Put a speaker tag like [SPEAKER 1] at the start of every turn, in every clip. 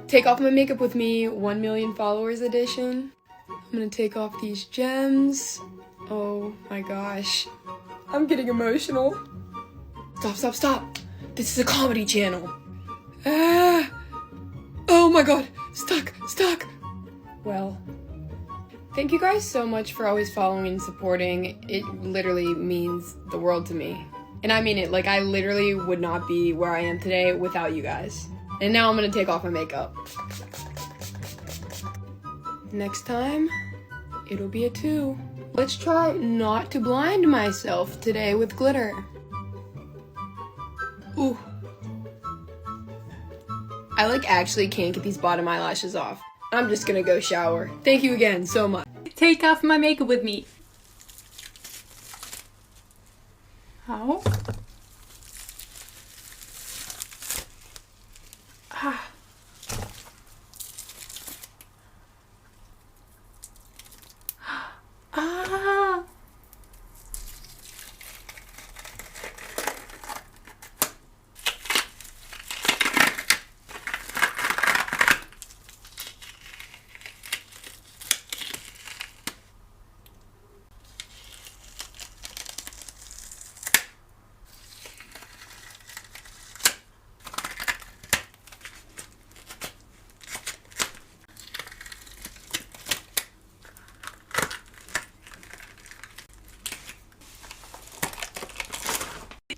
[SPEAKER 1] Take off my makeup with me, 1 million followers edition. I'm gonna take off these gems. Oh my gosh. I'm getting emotional. Stop, stop, stop. This is a comedy channel. Ah! Oh my god. Stuck, stuck. Well, thank you guys so much for always following and supporting. It literally means the world to me. And I mean it, like I literally would not be where I am today without you guys. And now I'm gonna take off my makeup. Next time, it'll be a 2. Let's try not to blind myself today with glitter. Ooh. I like actually can't get these bottom eyelashes off. I'm just gonna go shower. Thank you again so much. Take off my makeup with me. How? Ah. Ah.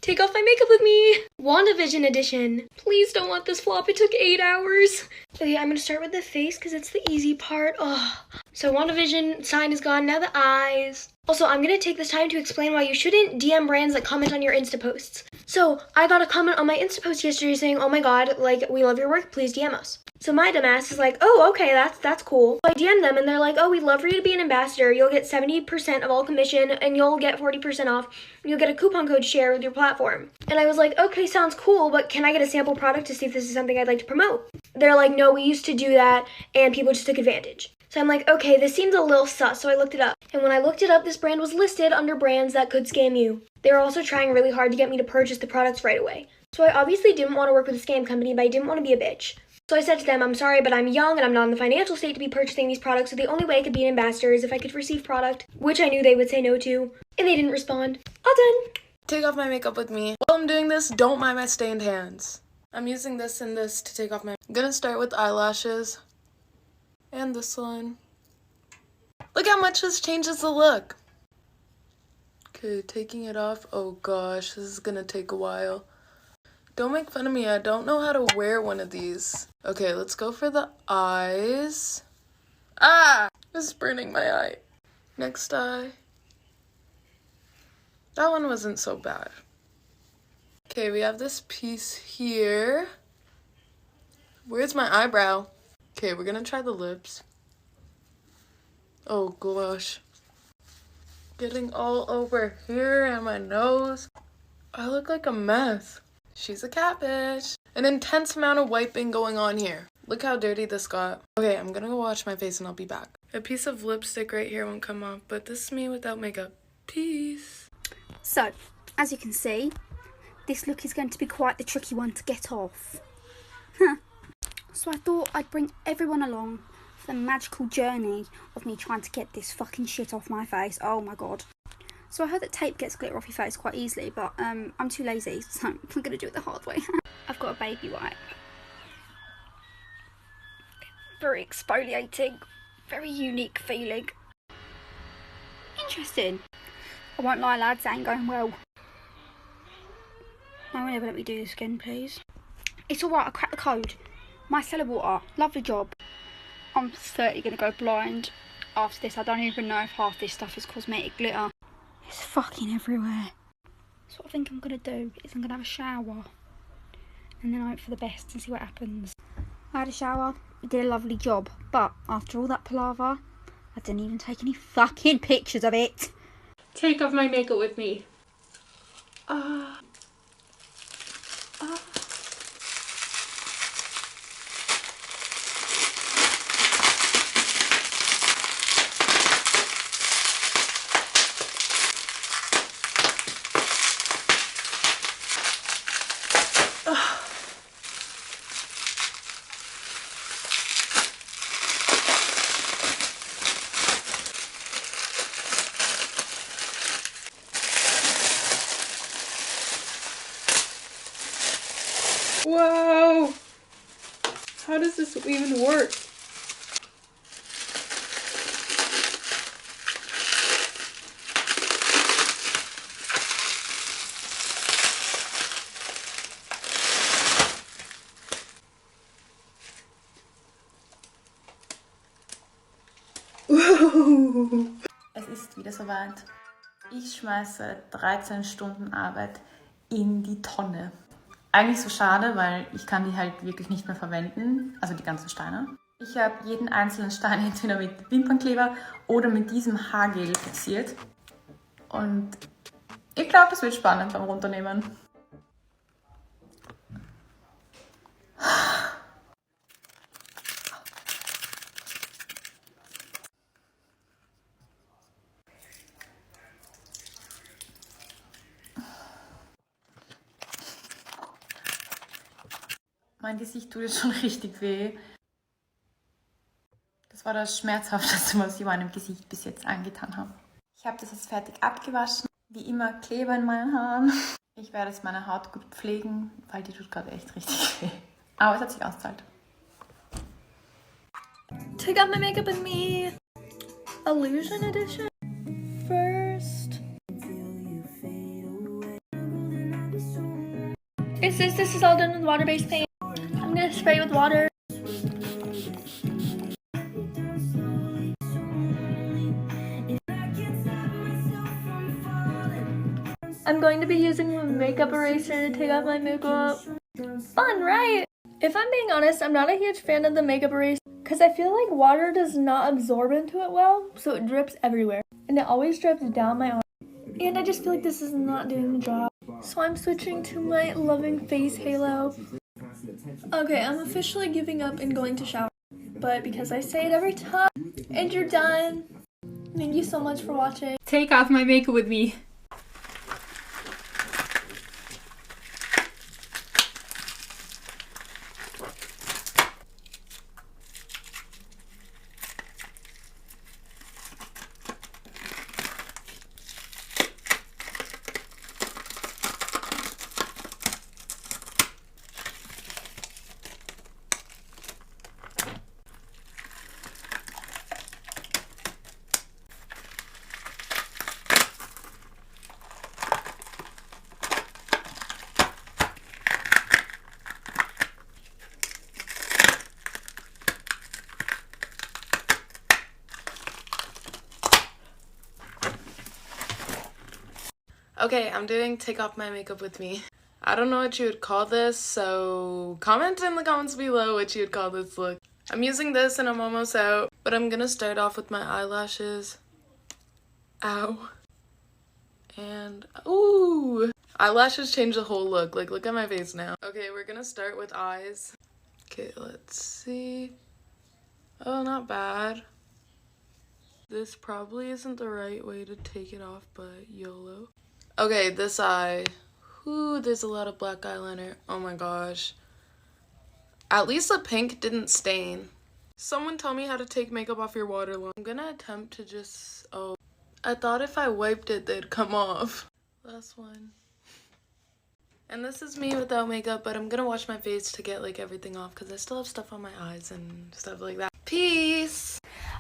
[SPEAKER 2] Take off my makeup with me! WandaVision edition. Please don't let this flop. It took 8 hours. Okay, I'm gonna start with the face because it's the easy part. Oh. So WandaVision sign is gone, now the eyes. Also, I'm gonna take this time to explain why you shouldn't DM brands that comment on your Insta posts. So, I got a comment on my Insta post yesterday saying, oh my god, like, we love your work, please DM us. So my dumbass is like, oh, okay, that's cool. So I DM them and they're like, oh, we'd love for you to be an ambassador. You'll get 70% of all commission and you'll get 40% off. You'll get a coupon code share with your platform. And I was like, okay, sounds cool, but can I get a sample product to see if this is something I'd like to promote? They're like, no, we used to do that and people just took advantage. So I'm like, okay, this seems a little sus, so I looked it up. And when I looked it up, this brand was listed under brands that could scam you. They were also trying really hard to get me to purchase the products right away. So I obviously didn't want to work with a scam company, but I didn't want to be a bitch. So I said to them, I'm sorry, but I'm young and I'm not in the financial state to be purchasing these products, so the only way I could be an ambassador is if I could receive product, which I knew they would say no to, and they didn't respond. All done.
[SPEAKER 1] Take off my makeup with me. While I'm doing this, don't mind my stained hands. I'm using this and this to take off my... I'm gonna start with eyelashes. And this one. Look how much this changes the look. Okay, taking it off. Oh gosh, this is gonna take a while. Don't make fun of me, I don't know how to wear one of these. Okay, let's go for the eyes. Ah! This is burning my eye. Next eye. That one wasn't so bad. Okay, we have this piece here. Where's my eyebrow? Okay, we're gonna try the lips. Oh gosh. Getting all over here and my nose. I look like a mess. She's a catfish. An intense amount of wiping going on here. Look how dirty this got. Okay, I'm gonna go wash my face and I'll be back. A piece of lipstick right here won't come off, but this is me without makeup. Peace.
[SPEAKER 3] So, as you can see, this look is going to be quite the tricky one to get off. So I thought I'd bring everyone along for the magical journey of me trying to get this fucking shit off my face. Oh my god. So I heard that tape gets glitter off your face quite easily, but I'm too lazy, so I'm going to do it the hard way. I've got a baby wipe. Very exfoliating, very unique feeling. Interesting. I won't lie lads, that ain't going well. No one ever let me do this again, please. It's alright, I cracked the code. Micellar water, lovely job. I'm 30 going to go blind. After this, I don't even know if half this stuff is cosmetic glitter. It's fucking everywhere. So what I think I'm going to do is I'm going to have a shower. And then I hope for the best and see what happens. I had a shower, it did a lovely job. But after all that palaver, I didn't even take any fucking pictures of it.
[SPEAKER 1] Take off my makeup with me. How does this even work?
[SPEAKER 4] Es ist wieder soweit. Ich schmeiße 13 Stunden Arbeit in die Tonne. Eigentlich so schade, weil ich kann die halt wirklich nicht mehr verwenden, also die ganzen Steine. Ich habe jeden einzelnen Stein entweder mit Wimpernkleber oder mit diesem Haargel fixiert. Und ich glaube, das wird spannend beim Runternehmen. Mein Gesicht tut jetzt schon richtig weh. Das war das Schmerzhafteste, was ich meinem Gesicht bis jetzt angetan habe. Ich habe das jetzt fertig abgewaschen. Wie immer Kleber in meinen Haaren. Ich werde jetzt meine Haut gut pflegen, weil die tut gerade echt richtig weh. Aber es hat sich ausgezahlt.
[SPEAKER 2] Take out my makeup with me. Illusion edition. First. This is all done with water-based paint. I'm gonna spray with water. I'm going to be using a makeup eraser to take off my makeup. Fun, right? If I'm being honest, I'm not a huge fan of the makeup eraser because I feel like water does not absorb into it well, so it drips everywhere. And it always drips down my arm. And I just feel like this is not doing the job. So I'm switching to my Loving Face Halo. Okay, I'm officially giving up and going to shower. But because I say it every time, and you're done. Thank you so much for watching.
[SPEAKER 1] Take off my makeup with me. Okay, I'm doing take off my makeup with me. I don't know what you would call this, so comment in the comments below what you would call this look. I'm using this and I'm almost out, but I'm gonna start off with my eyelashes. Ow. And, ooh! Eyelashes change the whole look. Like, look at my face now. Okay, we're gonna start with eyes. Okay, let's see. Oh, not bad. This probably isn't the right way to take it off, but YOLO. Okay, this eye. Ooh, there's a lot of black eyeliner. Oh my gosh. At least the pink didn't stain. Someone tell me how to take makeup off your waterline. I'm gonna attempt to just... Oh. I thought if I wiped it, they'd come off. Last one. And this is me without makeup, but I'm gonna wash my face to get like everything off because I still have stuff on my eyes and stuff like that. Peace!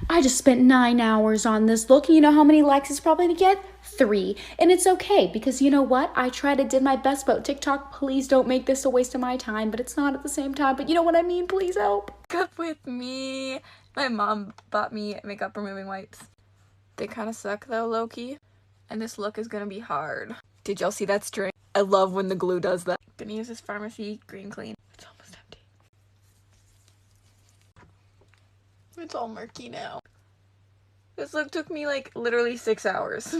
[SPEAKER 5] I just spent 9 hours on this look, and you know how many likes it's probably gonna get? 3. And it's okay, because you know what? I tried and did my best, but TikTok, please don't make this a waste of my time, but it's not at the same time, but you know what I mean? Please help.
[SPEAKER 6] Makeup with me. My mom bought me makeup removing wipes. They kind of suck though, low-key. And this look is gonna be hard. Did y'all see that string? I love when the glue does that. Gonna use this Pharmacy Green Clean. It's almost empty. It's all murky now. This look took me like literally 6 hours.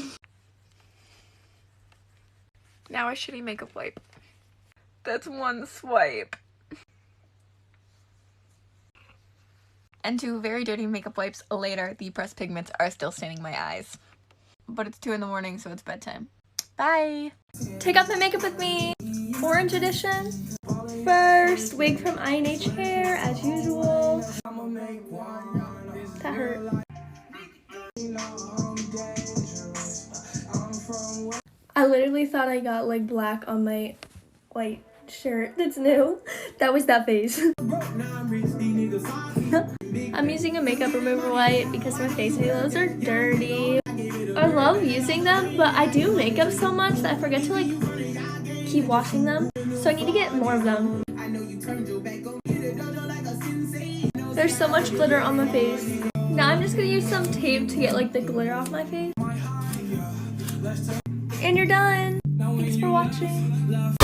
[SPEAKER 6] Now a shitty makeup wipe. That's one swipe. And 2 very dirty makeup wipes later, the pressed pigments are still staining my eyes. But it's 2 in the morning, so it's bedtime. Bye!
[SPEAKER 2] Take off my makeup with me. Orange edition. First, wig from I&H Hair, as usual. That hurt. I literally thought I got like black on my white shirt that's new. That was that face. I'm using a makeup remover wipe because my face halos are dirty. I love using them, but I do makeup so much that I forget to like keep washing them. So I need to get more of them. There's so much glitter on my face. Now I'm just gonna use some tape to get like the glitter off my face. And you're done. Thanks for watching.